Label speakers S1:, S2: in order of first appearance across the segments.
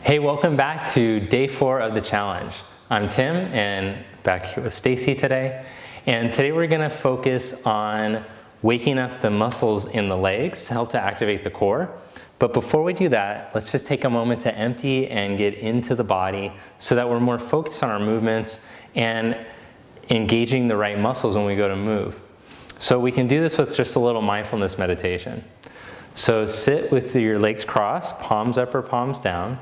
S1: Hey, welcome back to day 4 of the challenge. I'm Tim and back here with Stacy today. And today we're gonna focus on waking up the muscles in the legs to help to activate the core. But before we do that, let's just take a moment to empty and get into the body so that we're more focused on our movements and engaging the right muscles when we go to move. So we can do this with just a little mindfulness meditation. So sit with your legs crossed, palms up or palms down.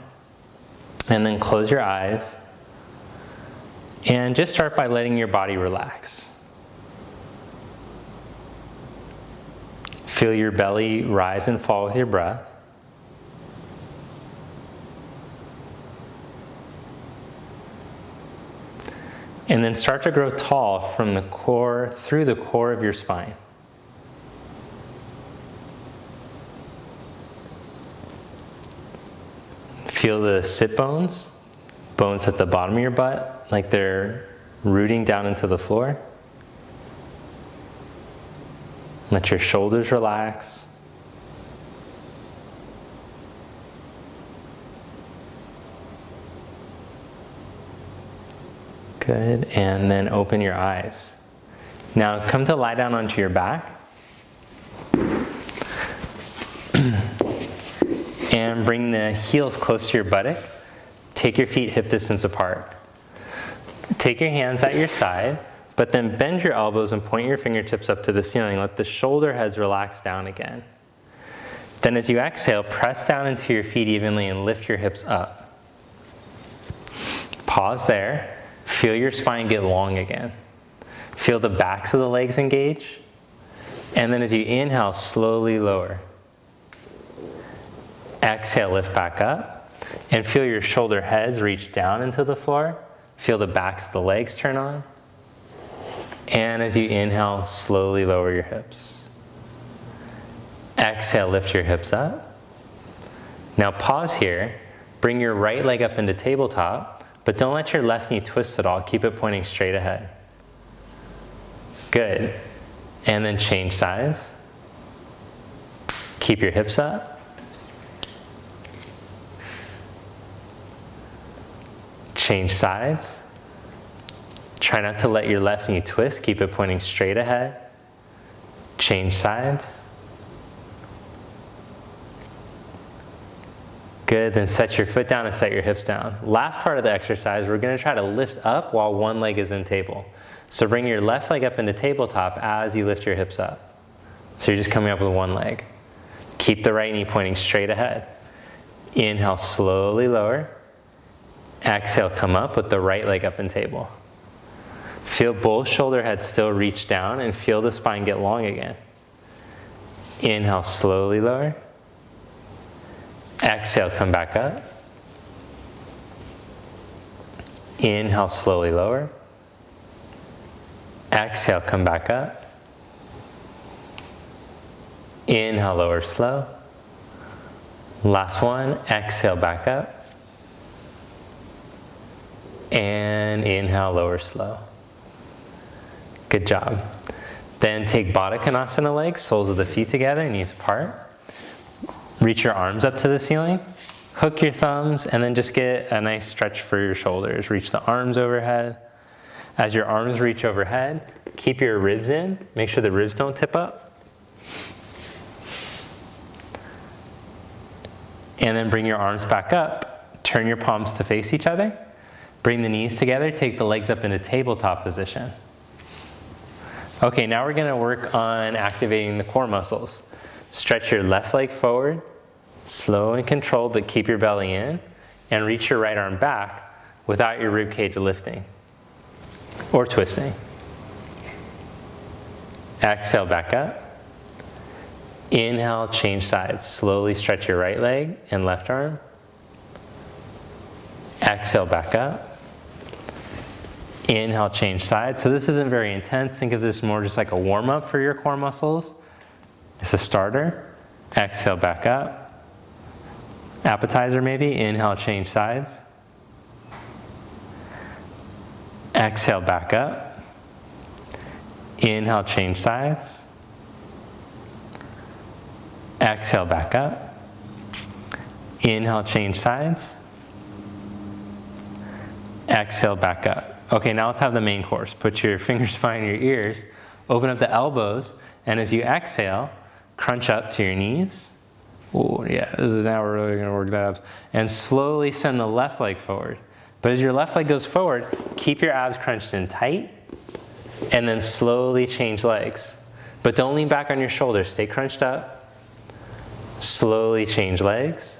S1: And then close your eyes and just start by letting your body relax. Feel your belly rise and fall with your breath. And then start to grow tall from the core, through the core of your spine. Feel the sit bones, bones at the bottom of your butt, like they're rooting down into the floor. Let your shoulders relax. Good, and then open your eyes. Now come to lie down onto your back. And bring the heels close to your buttock. Take your feet hip distance apart. Take your hands at your side, but then bend your elbows and point your fingertips up to the ceiling. Let the shoulder heads relax down again. Then as you exhale, press down into your feet evenly and lift your hips up. Pause there. Feel your spine get long again. Feel the backs of the legs engage. And then as you inhale, slowly lower. Exhale, lift back up, and feel your shoulder heads reach down into the floor. Feel the backs of the legs turn on. And as you inhale, slowly lower your hips. Exhale, lift your hips up. Now pause here. Bring your right leg up into tabletop, but don't let your left knee twist at all. Keep it pointing straight ahead. Good. And then change sides. Keep your hips up. Change sides. Try not to let your left knee twist. Keep it pointing straight ahead. Change sides. Good, then set your foot down and set your hips down. Last part of the exercise, we're gonna try to lift up while one leg is in table. So bring your left leg up into tabletop as you lift your hips up. So you're just coming up with one leg. Keep the right knee pointing straight ahead. Inhale, slowly lower. Exhale, come up with the right leg up in table. Feel both shoulder heads still reach down and feel the spine get long again. Inhale, slowly lower. Exhale, come back up. Inhale, slowly lower. Exhale, come back up. Inhale, lower slow. Last one, exhale, back up. And inhale, lower slow. Good job. Then take Baddha Konasana legs, soles of the feet together, knees apart. Reach your arms up to the ceiling. Hook your thumbs and then just get a nice stretch for your shoulders. Reach the arms overhead. As your arms reach overhead, keep your ribs in. Make sure the ribs don't tip up. And then bring your arms back up. Turn your palms to face each other. Bring the knees together, take the legs up into tabletop position. Okay, now we're gonna work on activating the core muscles. Stretch your left leg forward, slow and controlled, but keep your belly in, and reach your right arm back without your rib cage lifting or twisting. Exhale, back up. Inhale, change sides. Slowly stretch your right leg and left arm. Exhale, back up. Inhale, change sides. So this isn't very intense. Think of this more just like a warm-up for your core muscles. It's a starter. Exhale, back up. Appetizer maybe. Inhale, change sides. Exhale, back up. Inhale, change sides. Exhale, back up. Inhale, change sides. Exhale, back up. Okay, now let's have the main course. Put your fingers behind your ears, open up the elbows, and as you exhale, crunch up to your knees. Oh yeah, this is now we're really gonna work the abs. And slowly send the left leg forward. But as your left leg goes forward, keep your abs crunched in tight, and then slowly change legs. But don't lean back on your shoulders, stay crunched up. Slowly change legs.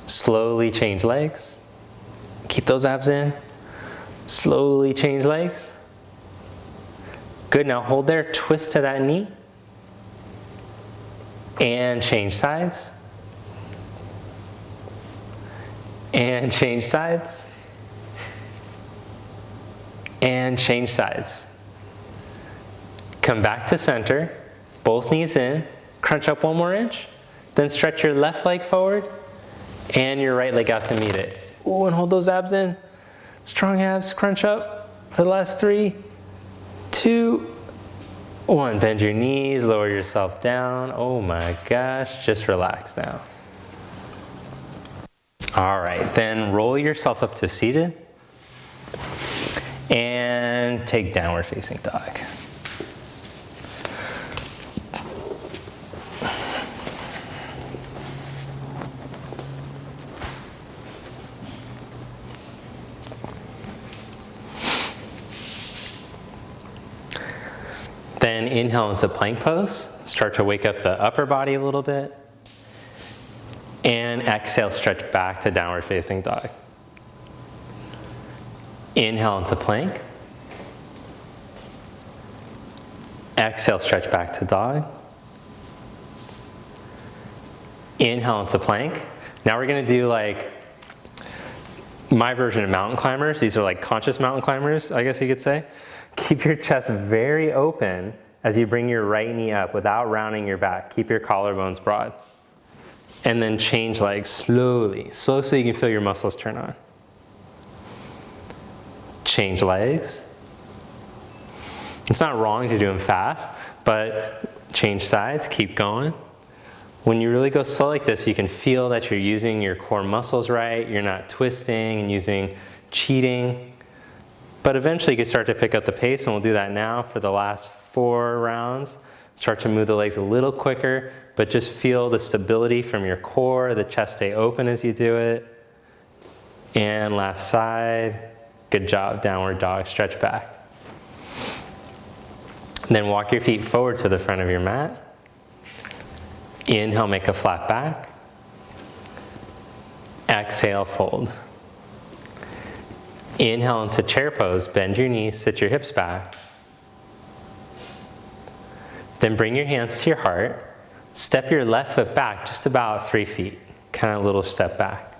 S1: Slowly change legs. Keep those abs in. Slowly change legs. Good, now hold there, twist to that knee. And change sides. And change sides. And change sides. Come back to center, both knees in, crunch up one more inch, then stretch your left leg forward and your right leg out to meet it. Ooh, and hold those abs in. Strong abs, crunch up for the last 3, 2, 1. Bend your knees, lower yourself down. Oh my gosh, just relax now. All right, then roll yourself up to seated and take downward facing dog. Then inhale into plank pose. Start to wake up the upper body a little bit. And exhale, stretch back to downward facing dog. Inhale into plank. Exhale, stretch back to dog. Inhale into plank. Now we're gonna do like my version of mountain climbers. These are like conscious mountain climbers, I guess you could say. Keep your chest very open as you bring your right knee up without rounding your back. Keep your collarbones broad. And then change legs slowly. Slow so you can feel your muscles turn on. Change legs. It's not wrong to do them fast, but change sides, keep going. When you really go slow like this, you can feel that you're using your core muscles right. You're not twisting and cheating. But eventually you can start to pick up the pace, and we'll do that now for the last 4 rounds. Start to move the legs a little quicker, but just feel the stability from your core, the chest stay open as you do it. And last side, good job, downward dog, stretch back. Then walk your feet forward to the front of your mat. Inhale, make a flat back. Exhale, fold. Inhale into chair pose, bend your knees, sit your hips back. Then bring your hands to your heart. Step your left foot back just about 3 feet, kind of a little step back.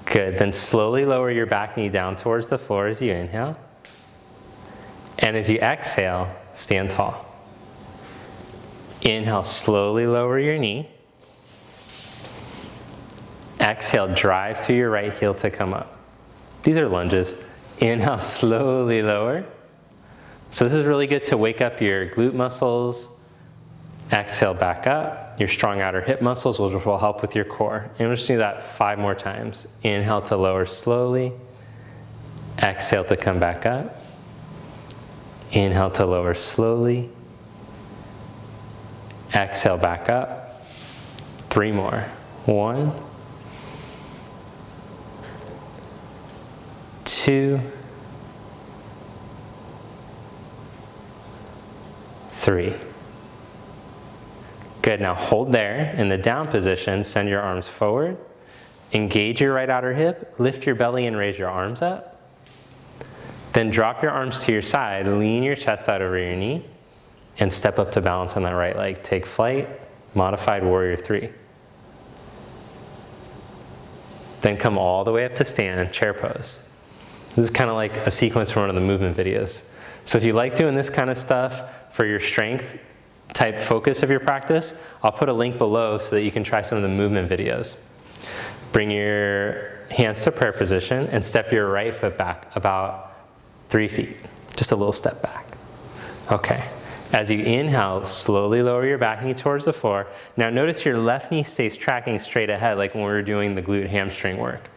S1: Good, then slowly lower your back knee down towards the floor as you inhale. And as you exhale, stand tall. Inhale, slowly lower your knee. Exhale, drive through your right heel to come up. These are lunges. Inhale, slowly lower. So this is really good to wake up your glute muscles. Exhale, back up. Your strong outer hip muscles, which will help with your core. And we'll just do that 5 more times. Inhale to lower slowly. Exhale to come back up. Inhale to lower slowly. Exhale, back up. 3 more. 1, 2, 3. Good, now hold there in the down position, send your arms forward, engage your right outer hip, lift your belly and raise your arms up. Then drop your arms to your side, lean your chest out over your knee, and step up to balance on that right leg. Take flight, modified warrior 3. Then come all the way up to stand, chair pose. This is kind of like a sequence from one of the movement videos. So if you like doing this kind of stuff for your strength type focus of your practice, I'll put a link below so that you can try some of the movement videos. Bring your hands to prayer position and step your right foot back about 3 feet. Just a little step back. Okay. As you inhale, slowly lower your back knee towards the floor. Now notice your left knee stays tracking straight ahead like when we were doing the glute hamstring work.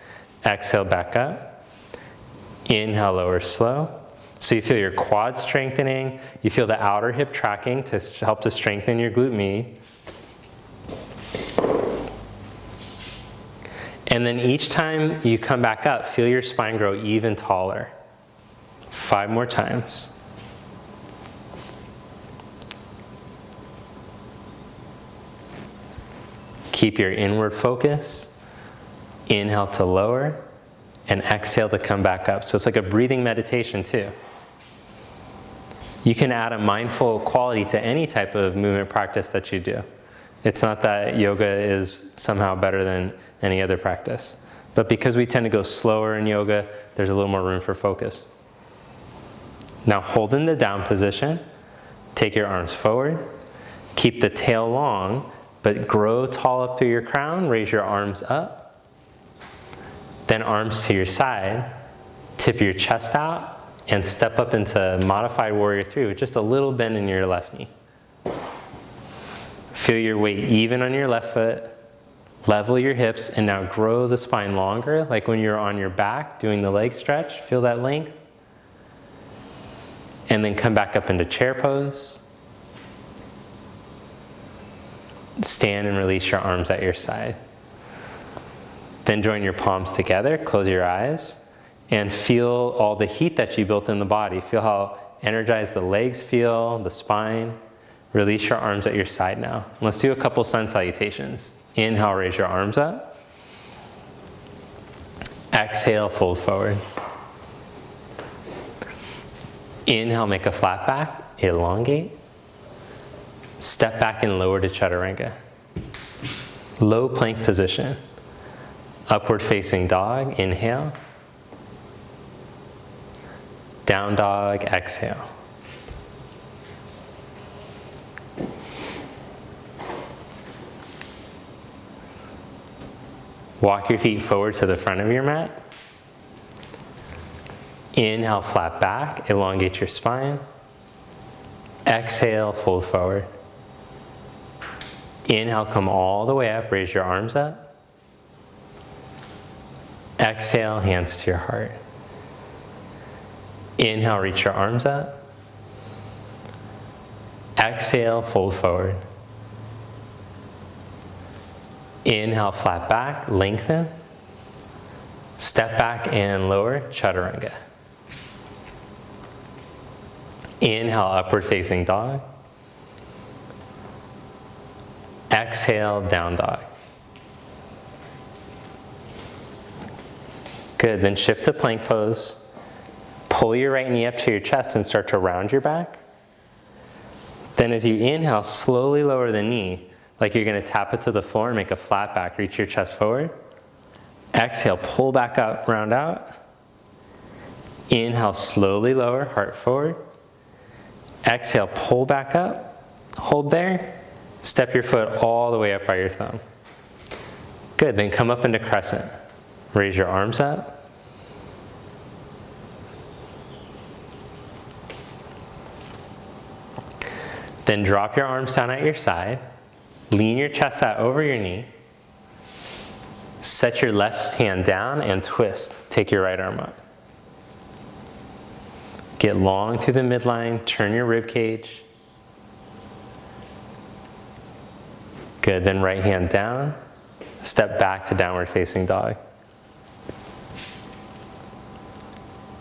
S1: Exhale, back up. Inhale, lower slow. So you feel your quad strengthening. You feel the outer hip tracking to help to strengthen your glute med. And then each time you come back up, feel your spine grow even taller. 5 more times. Keep your inward focus. Inhale to lower, and exhale to come back up. So it's like a breathing meditation too. You can add a mindful quality to any type of movement practice that you do. It's not that yoga is somehow better than any other practice. But because we tend to go slower in yoga, there's a little more room for focus. Now hold in the down position. Take your arms forward. Keep the tail long, but grow tall up through your crown. Raise your arms up. Then arms to your side. Tip your chest out and step up into modified warrior 3 with just a little bend in your left knee. Feel your weight even on your left foot. Level your hips and now grow the spine longer, like when you're on your back doing the leg stretch. Feel that length. And then come back up into chair pose. Stand and release your arms at your side. Then join your palms together, close your eyes, and feel all the heat that you built in the body. Feel how energized the legs feel, the spine. Release your arms at your side now. Let's do a couple sun salutations. Inhale, raise your arms up. Exhale, fold forward. Inhale, make a flat back, elongate. Step back and lower to chaturanga. Low plank position. Upward facing dog, inhale. Down dog, exhale. Walk your feet forward to the front of your mat. Inhale, flat back, elongate your spine. Exhale, fold forward. Inhale, come all the way up, raise your arms up. Exhale, hands to your heart. Inhale, reach your arms up. Exhale, fold forward. Inhale, flat back, lengthen. Step back and lower, chaturanga. Inhale, upward facing dog. Exhale, down dog. Good, then shift to plank pose. Pull your right knee up to your chest and start to round your back. Then as you inhale, slowly lower the knee, like you're gonna tap it to the floor and make a flat back. Reach your chest forward. Exhale, pull back up, round out. Inhale, slowly lower, heart forward. Exhale, pull back up, hold there. Step your foot all the way up by your thumb. Good, then come up into crescent. Raise your arms up. Then drop your arms down at your side. Lean your chest out over your knee. Set your left hand down and twist. Take your right arm up. Get long through the midline, turn your rib cage. Good, then right hand down. Step back to downward facing dog.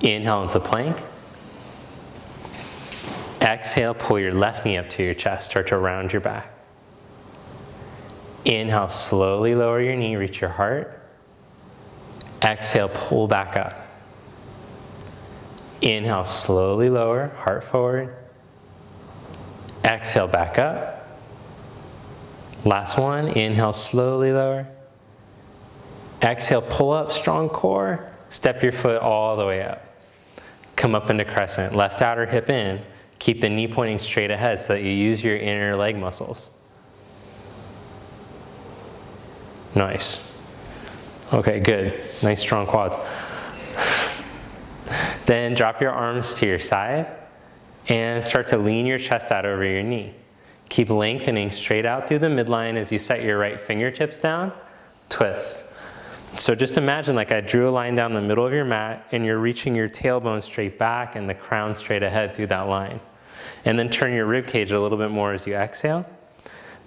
S1: Inhale into plank. Exhale, pull your left knee up to your chest, start to round your back. Inhale, slowly lower your knee, reach your heart. Exhale, pull back up. Inhale, slowly lower, heart forward. Exhale, back up. Last one, inhale, slowly lower. Exhale, pull up, strong core. Step your foot all the way up. Come up into crescent, left outer hip in. Keep the knee pointing straight ahead so that you use your inner leg muscles. Nice. Okay, good. Nice strong quads. Then drop your arms to your side And start to lean your chest out over your knee. Keep lengthening straight out through the midline as you set your right fingertips down. Twist. So just imagine like I drew a line down the middle of your mat and you're reaching your tailbone straight back and the crown straight ahead through that line. And then turn your rib cage a little bit more as you exhale.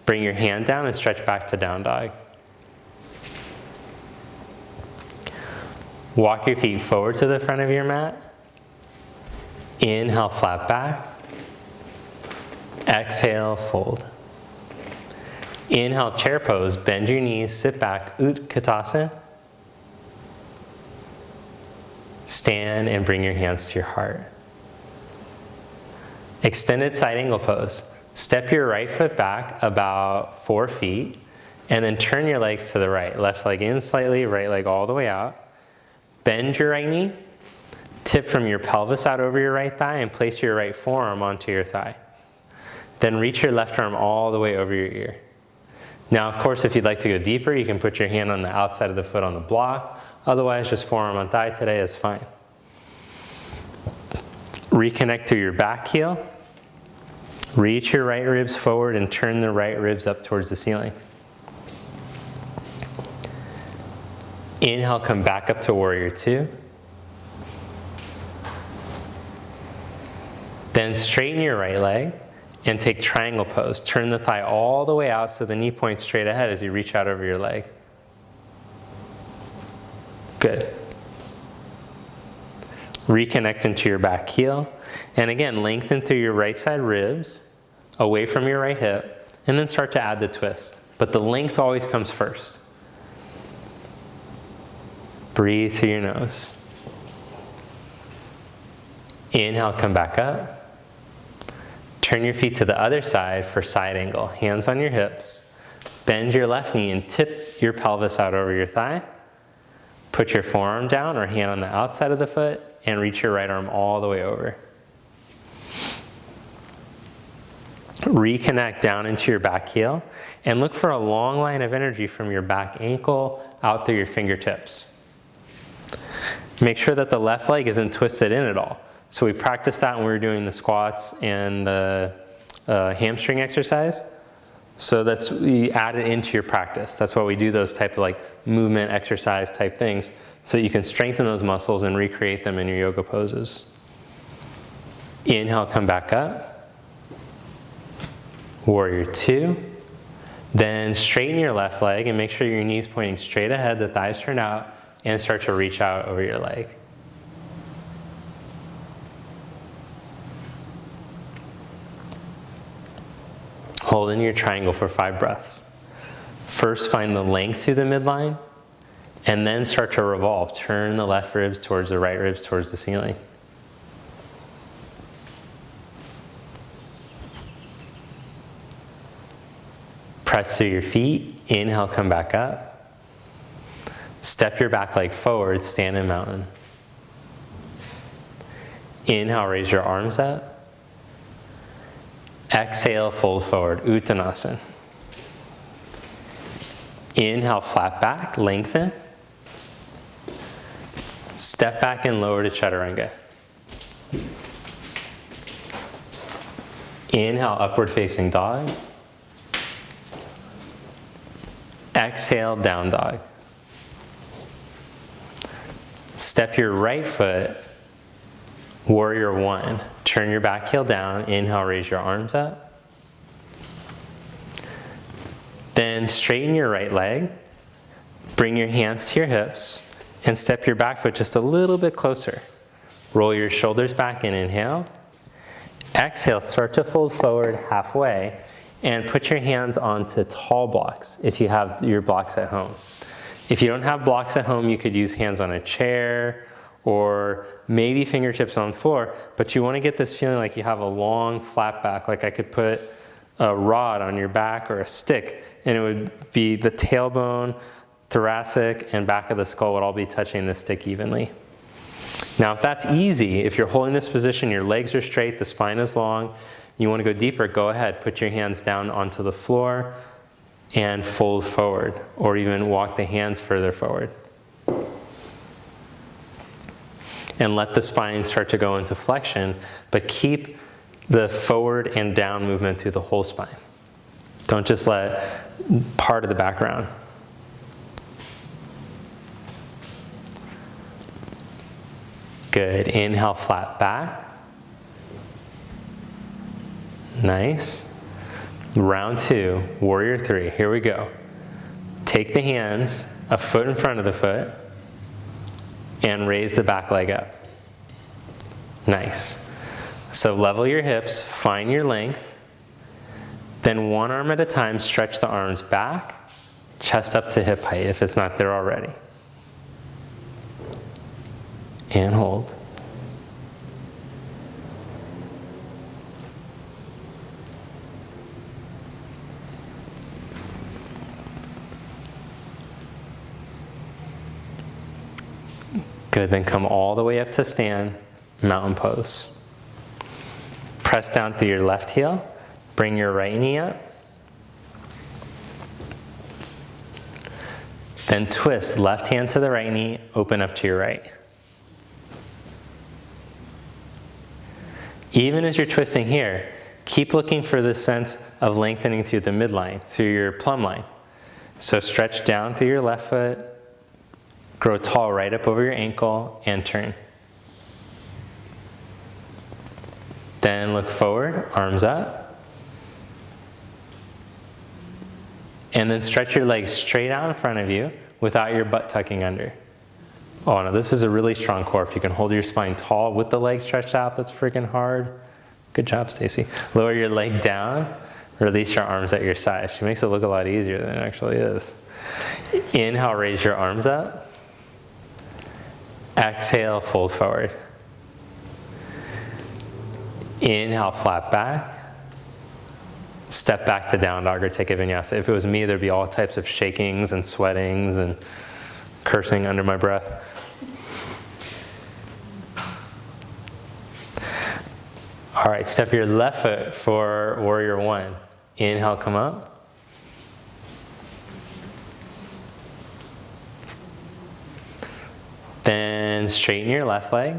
S1: Bring your hand down and stretch back to down dog. Walk your feet forward to the front of your mat. Inhale, flat back. Exhale, fold. Inhale, chair pose, bend your knees, sit back, Utkatasana. Stand and bring your hands to your heart. Extended side angle pose. Step your right foot back about 4 feet and then turn your legs to the right. Left leg in slightly, right leg all the way out. Bend your right knee. Tip from your pelvis out over your right thigh and place your right forearm onto your thigh. Then reach your left arm all the way over your ear. Now, of course, if you'd like to go deeper, you can put your hand on the outside of the foot on the block. Otherwise, just forearm on thigh today is fine. Reconnect to your back heel. Reach your right ribs forward and turn the right ribs up towards the ceiling. Inhale, come back up to warrior two. Then straighten your right leg and take triangle pose. Turn the thigh all the way out so the knee points straight ahead as you reach out over your leg. Good. Reconnect into your back heel. And again, lengthen through your right side ribs, away from your right hip, and then start to add the twist. But the length always comes first. Breathe through your nose. Inhale, come back up. Turn your feet to the other side for side angle. Hands on your hips. Bend your left knee and tip your pelvis out over your thigh. Put your forearm down or hand on the outside of the foot and reach your right arm all the way over. Reconnect down into your back heel and look for a long line of energy from your back ankle out through your fingertips. Make sure that the left leg isn't twisted in at all. So we practiced that when we were doing the squats and the hamstring exercise. So we add it into your practice. That's why we do those type of like movement exercise type things so you can strengthen those muscles and recreate them in your yoga poses. Inhale, come back up. Warrior two. Then straighten your left leg and make sure your knees pointing straight ahead, the thighs turn out, and start to reach out over your leg. Hold in your triangle for 5 breaths. First, find the length through the midline, and then start to revolve. Turn the left ribs towards the right ribs towards the ceiling. Press through your feet. Inhale, come back up. Step your back leg forward, stand in mountain. Inhale, raise your arms up. Exhale, fold forward, Uttanasana. Inhale, flat back, lengthen. Step back and lower to Chaturanga. Inhale, upward facing dog. Exhale, down dog. Step your right foot, warrior one. Turn your back heel down, inhale, raise your arms up. Then straighten your right leg, bring your hands to your hips, and step your back foot just a little bit closer. Roll your shoulders back and inhale. Exhale, start to fold forward halfway, and put your hands onto tall blocks if you have your blocks at home. If you don't have blocks at home, you could use hands on a chair, or maybe fingertips on the floor, but you want to get this feeling like you have a long flat back, like I could put a rod on your back or a stick, and it would be the tailbone, thoracic, and back of the skull would all be touching the stick evenly. Now, if that's easy, if you're holding this position, your legs are straight, the spine is long, you want to go deeper, go ahead, put your hands down onto the floor and fold forward, or even walk the hands further forward. And let the spine start to go into flexion, but keep the forward and down movement through the whole spine. Don't just let part of the back round. Good. Inhale, flat back. Nice. Round 2, warrior 3. Here we go. Take the hands a foot in front of the foot and raise the back leg up. Nice. So level your hips, find your length. Then one arm at a time, stretch the arms back, chest up to hip height if it's not there already. And hold. Good, then come all the way up to stand, mountain pose. Press down through your left heel, bring your right knee up. Then twist left hand to the right knee, open up to your right. Even as you're twisting here, keep looking for the sense of lengthening through the midline, through your plumb line. So stretch down through your left foot, grow tall right up over your ankle, and turn. Then look forward, arms up. And then stretch your legs straight out in front of you without your butt tucking under. Oh no, this is a really strong core. If you can hold your spine tall with the legs stretched out, that's freaking hard. Good job, Stacy. Lower your leg down, release your arms at your side. She makes it look a lot easier than it actually is. Inhale, raise your arms up. Exhale, fold forward. Inhale, flat back. Step back to down dog or take a vinyasa. If it was me, there'd be all types of shakings and sweatings and cursing under my breath. All right, step your left foot for warrior 1. Inhale, come up. Then straighten your left leg,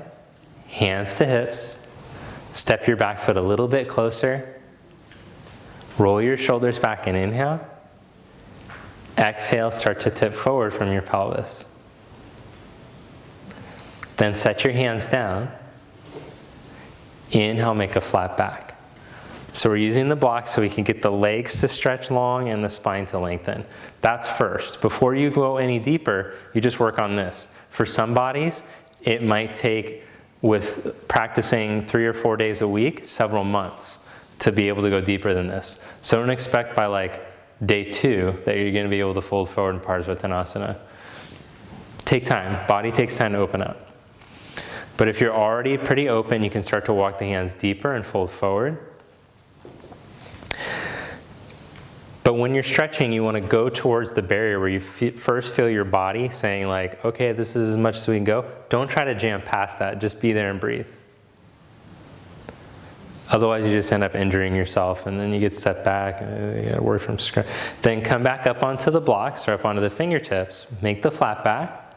S1: hands to hips. Step your back foot a little bit closer. Roll your shoulders back and inhale. Exhale, start to tip forward from your pelvis. Then set your hands down. Inhale, make a flat back. So we're using the block so we can get the legs to stretch long and the spine to lengthen. That's first. Before you go any deeper, you just work on this. For some bodies, it might take, with practicing 3 or 4 days a week, several months to be able to go deeper than this. So don't expect by like day 2 that you're going to be able to fold forward in Parsvottanasana. Take time. Body takes time to open up. But if you're already pretty open, you can start to walk the hands deeper and fold forward. But when you're stretching, you want to go towards the barrier where you first feel your body saying like, okay, this is as much as we can go. Don't try to jam past that. Just be there and breathe. Otherwise, you just end up injuring yourself, and then you get set back, and you gotta work from scratch. Then come back up onto the blocks, or up onto the fingertips. Make the flat back.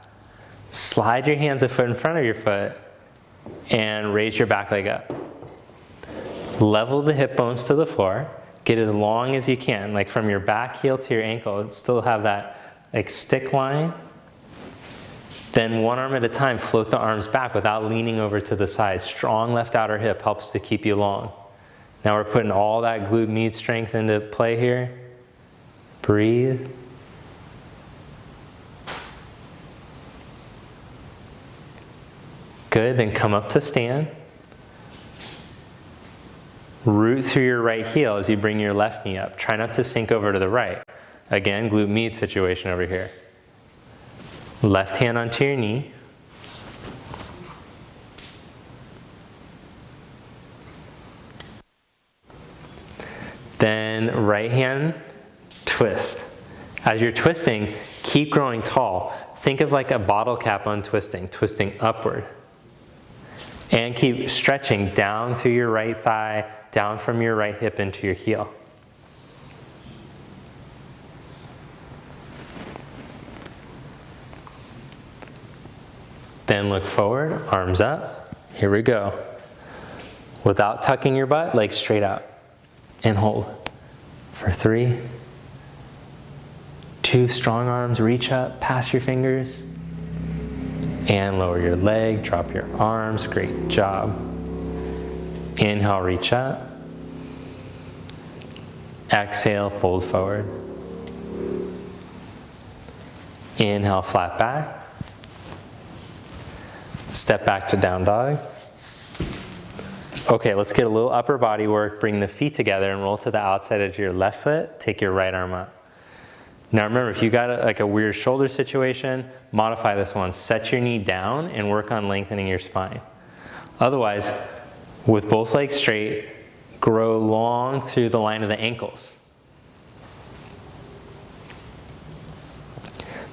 S1: Slide your hands a foot in front of your foot, and raise your back leg up. Level the hip bones to the floor. Get as long as you can, like from your back heel to your ankle. Still have that like stick line. Then one arm at a time, float the arms back without leaning over to the side. Strong left outer hip helps to keep you long. Now we're putting all that glute med strength into play here. Breathe. Good, then come up to stand. Root through your right heel as you bring your left knee up. Try not to sink over to the right. Again, glute med situation over here. Left hand onto your knee. Then right hand, twist. As you're twisting, keep growing tall. Think of like a bottle cap untwisting, twisting upward. And keep stretching down through your right thigh, down from your right hip into your heel. Then look forward, arms up. Here we go. Without tucking your butt, legs straight out. And hold. For 3, 2, strong arms, reach up, pass your fingers. And lower your leg, drop your arms, great job. Inhale, reach up. Exhale, fold forward. Inhale, flat back. Step back to down dog. Okay, let's get a little upper body work. Bring the feet together and roll to the outside edge of your left foot. Take your right arm up. Now remember, if you got like a weird shoulder situation, modify this one. Set your knee down and work on lengthening your spine. Otherwise, with both legs straight, grow long through the line of the ankles.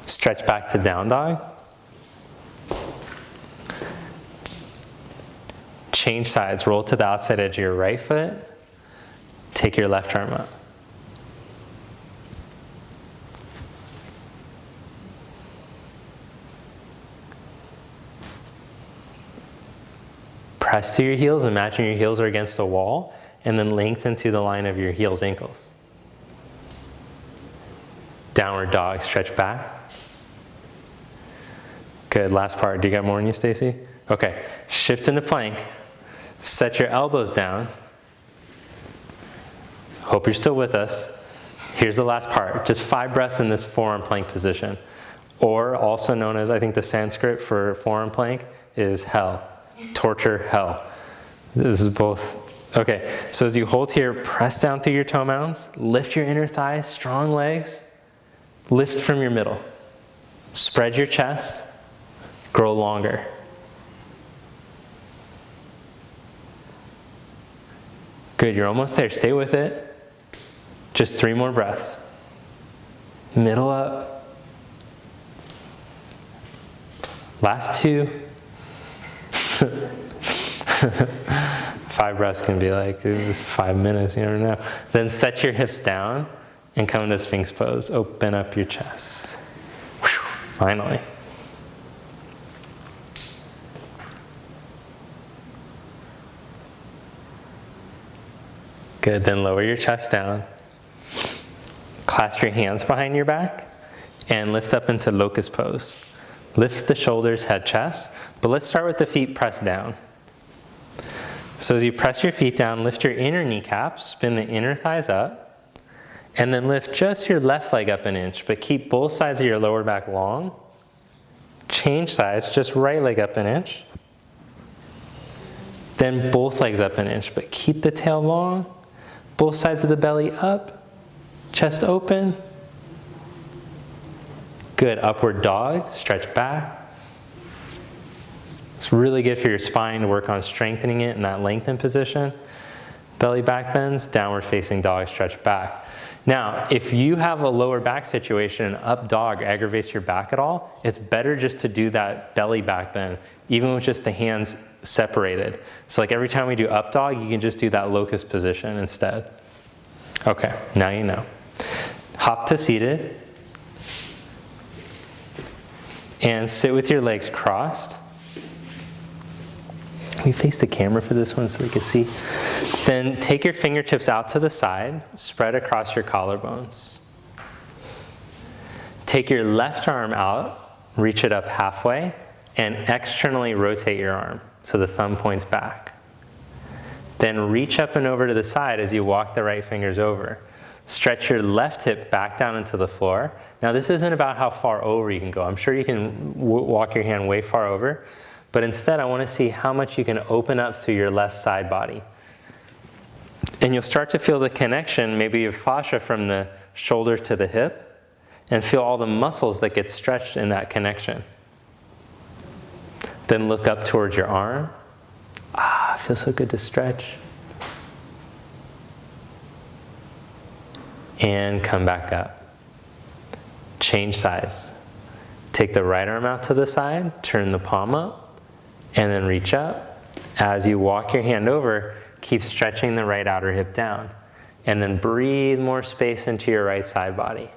S1: Stretch back to down dog. Change sides, roll to the outside edge of your right foot. Take your left arm up. Press to your heels, imagine your heels are against the wall, and then lengthen to the line of your heels, ankles. Downward dog, stretch back. Good, last part. Do you got more in you, Stacy? Okay, shift into plank. Set your elbows down. Hope you're still with us. Here's the last part. Just 5 breaths in this forearm plank position. Or also known as, I think the Sanskrit for forearm plank is hell. Torture, hell. This is both. Okay, so as you hold here, press down through your toe mounds. Lift your inner thighs, strong legs. Lift from your middle. Spread your chest. Grow longer. Good, you're almost there. Stay with it. Just 3 more breaths. Middle up. Last 2. 5 breaths can be like 5 minutes, you never know. Then set your hips down and come to Sphinx pose. Open up your chest. Whew, finally. Good, then lower your chest down. Clasp your hands behind your back and lift up into locust pose. Lift the shoulders, head, chest, but let's start with the feet pressed down. So as you press your feet down, lift your inner kneecaps, spin the inner thighs up, and then lift just your left leg up an inch, but keep both sides of your lower back long. Change sides, just right leg up an inch. Then both legs up an inch, but keep the tail long. Both sides of the belly up, chest open. Good, upward dog, stretch back. It's really good for your spine to work on strengthening it in that lengthened position. Belly back bends, downward facing dog, stretch back. Now, if you have a lower back situation and up dog aggravates your back at all, it's better just to do that belly back bend, even with just the hands separated. So like every time we do up dog, you can just do that locust position instead. Okay, now you know. Hop to seated. And sit with your legs crossed. We face the camera for this one so we can see. Then take your fingertips out to the side, spread across your collarbones. Take your left arm out, reach it up halfway, and externally rotate your arm so the thumb points back. Then reach up and over to the side as you walk the right fingers over. Stretch your left hip back down into the floor. Now this isn't about how far over you can go. I'm sure you can walk your hand way far over, but instead I want to see how much you can open up through your left side body. And you'll start to feel the connection, maybe of fascia from the shoulder to the hip, and feel all the muscles that get stretched in that connection. Then look up towards your arm. Ah, feels so good to stretch. And come back up. Change sides. Take the right arm out to the side, turn the palm up, and then reach up. As you walk your hand over, keep stretching the right outer hip down. And then breathe more space into your right side body.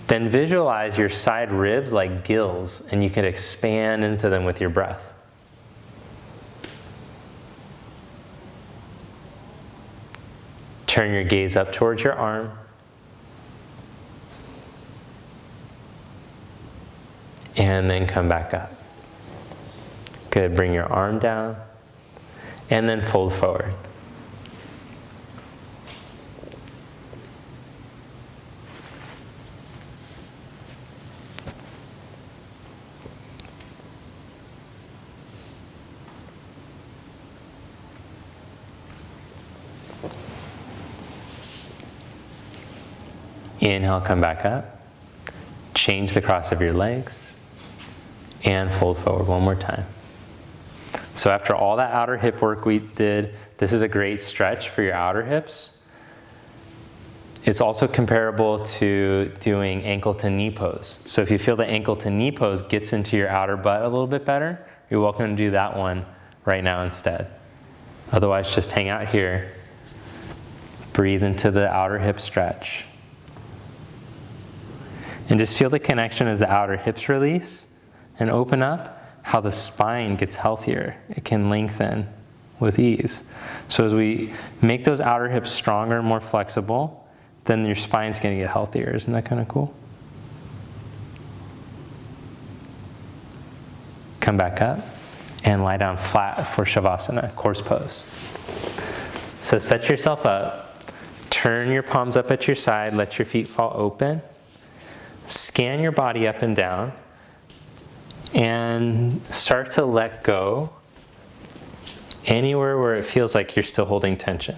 S1: Then visualize your side ribs like gills, and you can expand into them with your breath. Turn your gaze up towards your arm. And then come back up. Good, bring your arm down. And then fold forward. Inhale, come back up. Change the cross of your legs. And fold forward one more time. So after all that outer hip work we did, this is a great stretch for your outer hips. It's also comparable to doing ankle to knee pose. So if you feel the ankle to knee pose gets into your outer butt a little bit better, you're welcome to do that one right now instead. Otherwise, just hang out here. Breathe into the outer hip stretch. And just feel the connection as the outer hips release and open up, how the spine gets healthier. It can lengthen with ease. So as we make those outer hips stronger and more flexible, then your spine's gonna get healthier. Isn't that kind of cool? Come back up and lie down flat for Savasana, corpse pose. So set yourself up, turn your palms up at your side, let your feet fall open. Scan your body up and down and start to let go anywhere where it feels like you're still holding tension.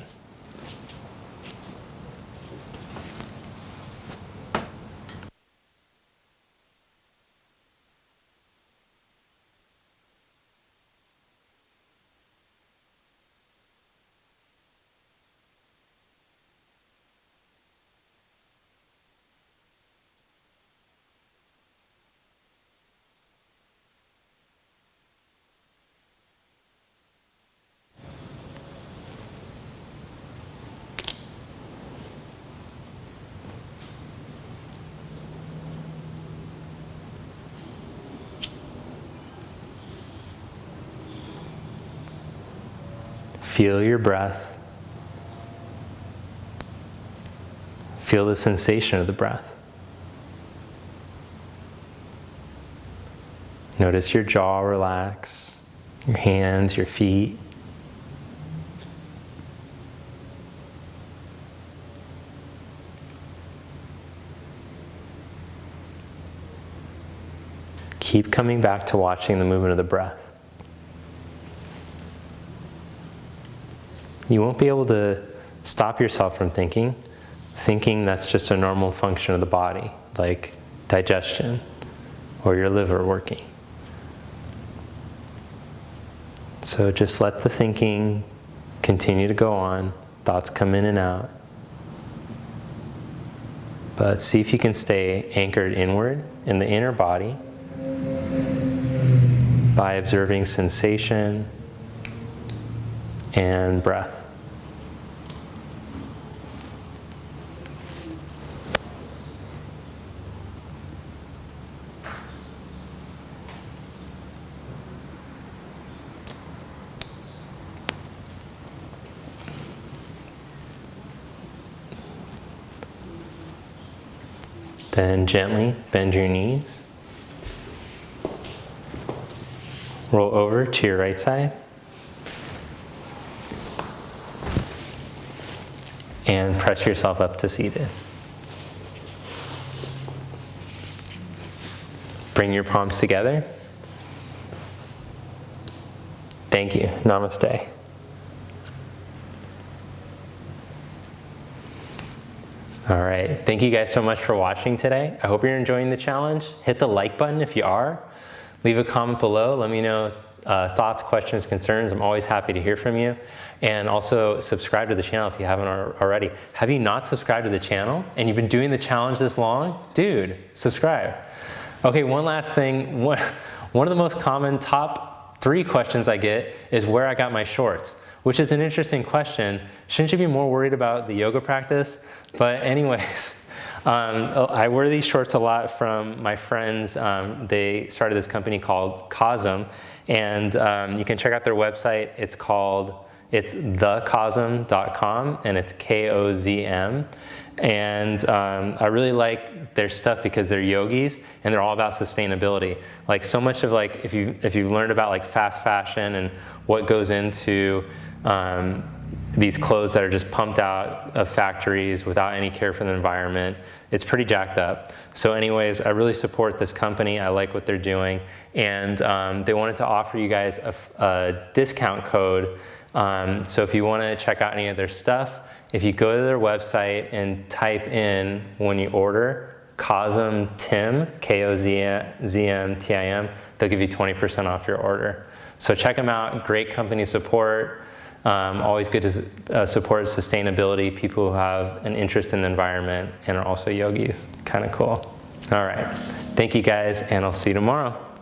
S1: Feel your breath. Feel the sensation of the breath. Notice your jaw relax, your hands, your feet. Keep coming back to watching the movement of the breath. You won't be able to stop yourself from thinking. Thinking, that's just a normal function of the body, like digestion or your liver working. So just let the thinking continue to go on. Thoughts come in and out. But see if you can stay anchored inward in the inner body by observing sensation and breath. Then gently bend your knees. Roll over to your right side. And press yourself up to seated. Bring your palms together. Thank you. Namaste. All right, thank you guys so much for watching today. I hope you're enjoying the challenge. Hit the like button if you are. Leave a comment below. Let me know thoughts, questions, concerns. I'm always happy to hear from you. And also subscribe to the channel if you haven't already. Have you not subscribed to the channel and you've been doing the challenge this long? Dude, subscribe. Okay, one last thing. One of the most common top 3 questions I get is where I got my shorts, which is an interesting question. Shouldn't you be more worried about the yoga practice? But anyways, I wear these shorts a lot from my friends. They started this company called Cosm, and you can check out their website. It's called It's thecosm.com, and it's Kozm. And I really like their stuff because they're yogis and they're all about sustainability. Like so much of like, if you've learned about like fast fashion and what goes into these clothes that are just pumped out of factories without any care for the environment, it's pretty jacked up. So anyways, I really support this company. I like what they're doing. And they wanted to offer you guys a discount code. So if you want to check out any of their stuff, if you go to their website and type in, when you order, CosmTim, Kozmtim, they'll give you 20% off your order. So check them out. Great company support. Always good to support sustainability, people who have an interest in the environment and are also yogis. Kind of cool. All right. Thank you guys, and I'll see you tomorrow.